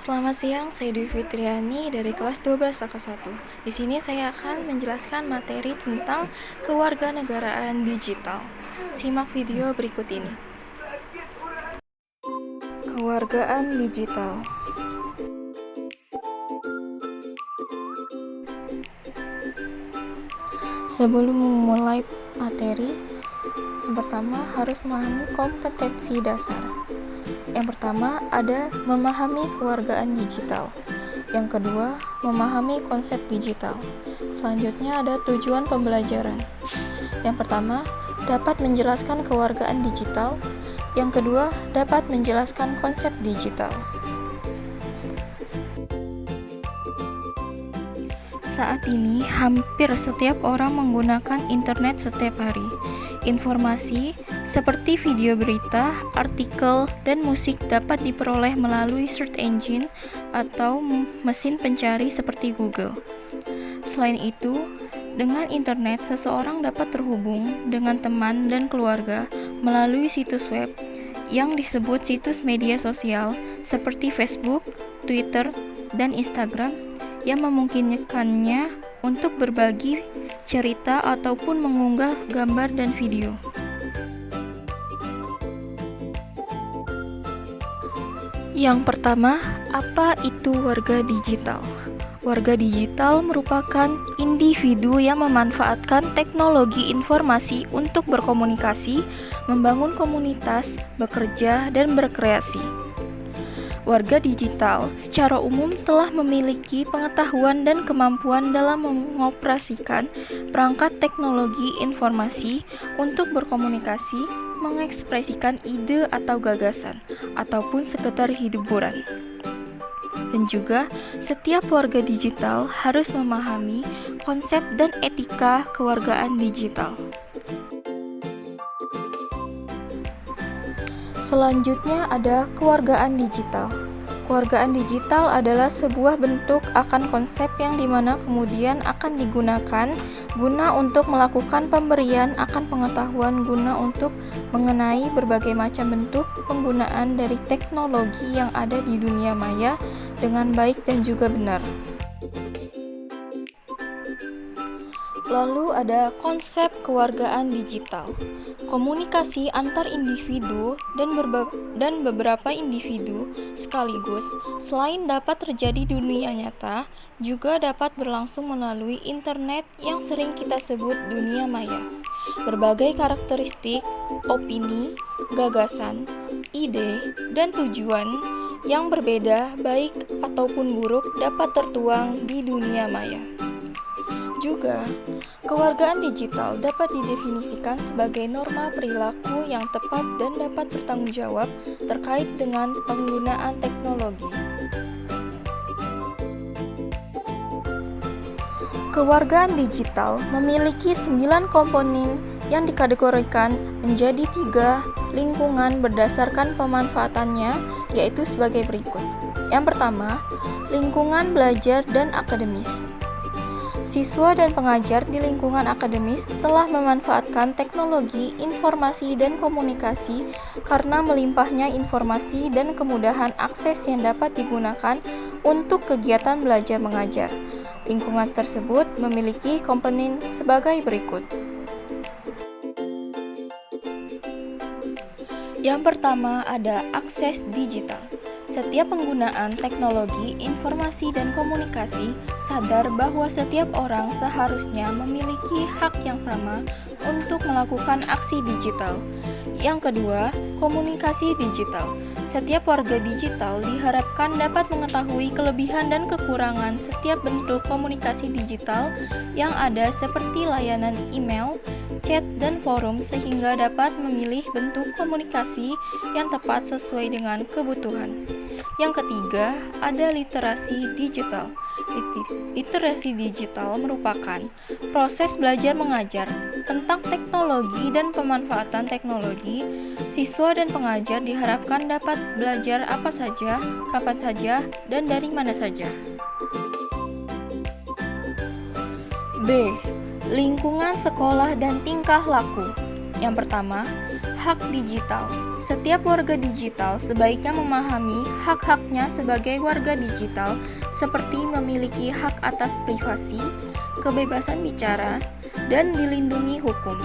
Selamat siang, saya Dwi Fitriani dari kelas 12 AK 1. Di sini saya akan menjelaskan materi tentang kewarganegaraan digital. Simak video berikut ini. Kewargaan digital. Sebelum memulai materi, yang pertama harus memahami kompetensi dasar. Yang pertama ada memahami kewargaan digital. Yang kedua, memahami konsep digital. Selanjutnya ada tujuan pembelajaran. Yang pertama, dapat menjelaskan kewargaan digital. Yang kedua, dapat menjelaskan konsep digital. Saat ini, hampir setiap orang menggunakan internet setiap hari. Informasi seperti video berita, artikel, dan musik dapat diperoleh melalui search engine atau mesin pencari seperti Google. Selain itu, dengan internet, seseorang dapat terhubung dengan teman dan keluarga melalui situs web yang disebut situs media sosial seperti Facebook, Twitter, dan Instagram yang memungkinkannya untuk berbagi cerita ataupun mengunggah gambar dan video. Yang pertama, apa itu warga digital? Warga digital merupakan individu yang memanfaatkan teknologi informasi untuk berkomunikasi, membangun komunitas, bekerja, dan berkreasi. Warga digital secara umum telah memiliki pengetahuan dan kemampuan dalam mengoperasikan perangkat teknologi informasi untuk berkomunikasi, mengekspresikan ide atau gagasan, ataupun sekedar hiburan. Dan juga, setiap warga digital harus memahami konsep dan etika kewargaan digital. Selanjutnya ada kewargaan digital. Kewargaan digital adalah sebuah bentuk akan konsep yang dimana kemudian akan digunakan guna untuk melakukan pemberian akan pengetahuan guna untuk mengenai berbagai macam bentuk penggunaan dari teknologi yang ada di dunia maya dengan baik dan juga benar. Lalu ada konsep kewargaan digital. Komunikasi antar individu dan beberapa individu sekaligus selain dapat terjadi di dunia nyata, juga dapat berlangsung melalui internet yang sering kita sebut dunia maya. Berbagai karakteristik, opini, gagasan, ide, dan tujuan yang berbeda baik ataupun buruk dapat tertuang di dunia maya. Juga, kewargaan digital dapat didefinisikan sebagai norma perilaku yang tepat dan dapat bertanggung jawab terkait dengan penggunaan teknologi. Kewargaan digital memiliki 9 komponen yang dikategorikan menjadi 3 lingkungan berdasarkan pemanfaatannya, yaitu sebagai berikut. Yang pertama, lingkungan belajar dan akademis. Siswa dan pengajar di lingkungan akademis telah memanfaatkan teknologi, informasi, dan komunikasi karena melimpahnya informasi dan kemudahan akses yang dapat digunakan untuk kegiatan belajar mengajar. Lingkungan tersebut memiliki komponen sebagai berikut. Yang pertama ada akses digital. Setiap penggunaan teknologi, informasi, dan komunikasi sadar bahwa setiap orang seharusnya memiliki hak yang sama untuk melakukan aksi digital. Yang kedua, komunikasi digital. Setiap warga digital diharapkan dapat mengetahui kelebihan dan kekurangan setiap bentuk komunikasi digital yang ada seperti layanan email, chat, dan forum sehingga dapat memilih bentuk komunikasi yang tepat sesuai dengan kebutuhan. Yang ketiga, ada literasi digital. Literasi digital merupakan proses belajar mengajar tentang teknologi dan pemanfaatan teknologi. Siswa dan pengajar diharapkan dapat belajar apa saja, kapan saja, dan dari mana saja. B. Lingkungan sekolah dan tingkah laku. Yang pertama, Hak digital. Setiap warga digital sebaiknya memahami hak-haknya sebagai warga digital, seperti memiliki hak atas privasi, kebebasan bicara, dan dilindungi hukum.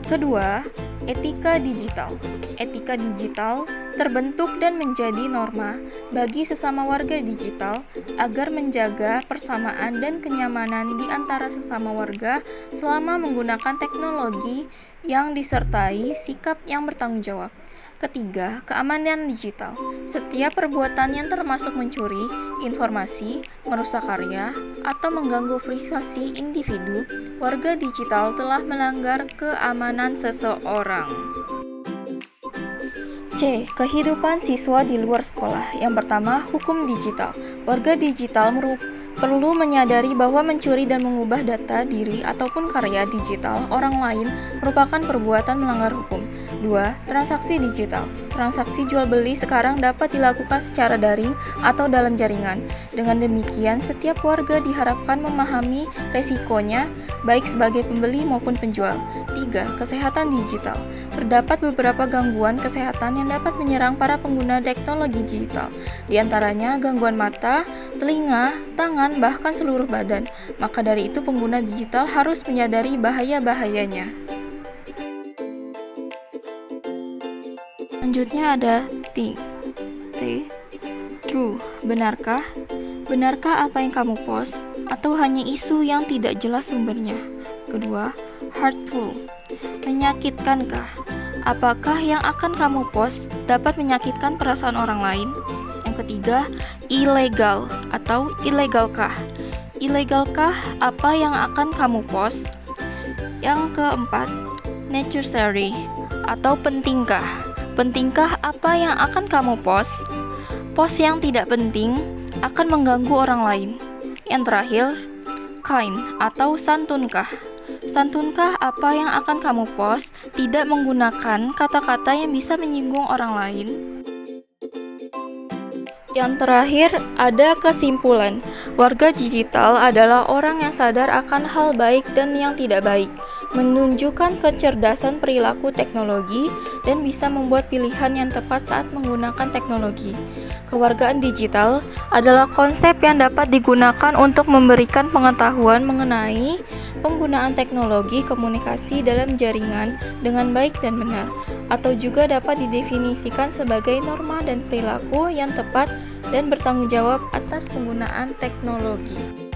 Kedua, etika digital. Etika digital terbentuk dan menjadi norma bagi sesama warga digital agar menjaga persamaan dan kenyamanan di antara sesama warga selama menggunakan teknologi yang disertai sikap yang bertanggung jawab. Ketiga, keamanan digital. Setiap perbuatan yang termasuk mencuri informasi, merusak karya, atau mengganggu privasi individu, warga digital telah melanggar keamanan seseorang. C. Kehidupan siswa di luar sekolah. Yang pertama, hukum digital. Warga digital perlu menyadari bahwa mencuri dan mengubah data diri ataupun karya digital orang lain merupakan perbuatan melanggar hukum. 2. Transaksi digital. Transaksi jual beli sekarang dapat dilakukan secara daring atau dalam jaringan. Dengan demikian, setiap warga diharapkan memahami resikonya, baik sebagai pembeli maupun penjual. 3. Kesehatan digital. Terdapat beberapa gangguan kesehatan yang dapat menyerang para pengguna teknologi digital, di antaranya gangguan mata, telinga, tangan, bahkan seluruh badan. Maka dari itu pengguna digital harus menyadari bahaya-bahayanya. Selanjutnya ada T. True. Benarkah? Benarkah apa yang kamu post atau hanya isu yang tidak jelas sumbernya? Kedua, hurtful. Menyakitkankah? Apakah yang akan kamu post dapat menyakitkan perasaan orang lain? Yang ketiga, illegal atau ilegalkah? Ilegalkah apa yang akan kamu post? Yang keempat, necessary atau pentingkah? Pentingkah apa yang akan kamu post? Post yang tidak penting akan mengganggu orang lain. Yang terakhir, kind atau santunkah? Santunkah apa yang akan kamu post tidak menggunakan kata-kata yang bisa menyinggung orang lain? Yang terakhir, ada kesimpulan. Warga digital adalah orang yang sadar akan hal baik dan yang tidak baik, menunjukkan kecerdasan perilaku teknologi, dan bisa membuat pilihan yang tepat saat menggunakan teknologi. Kewargaan digital adalah konsep yang dapat digunakan untuk memberikan pengetahuan mengenai penggunaan teknologi komunikasi dalam jaringan dengan baik dan benar, atau juga dapat didefinisikan sebagai norma dan perilaku yang tepat dan bertanggung jawab atas penggunaan teknologi.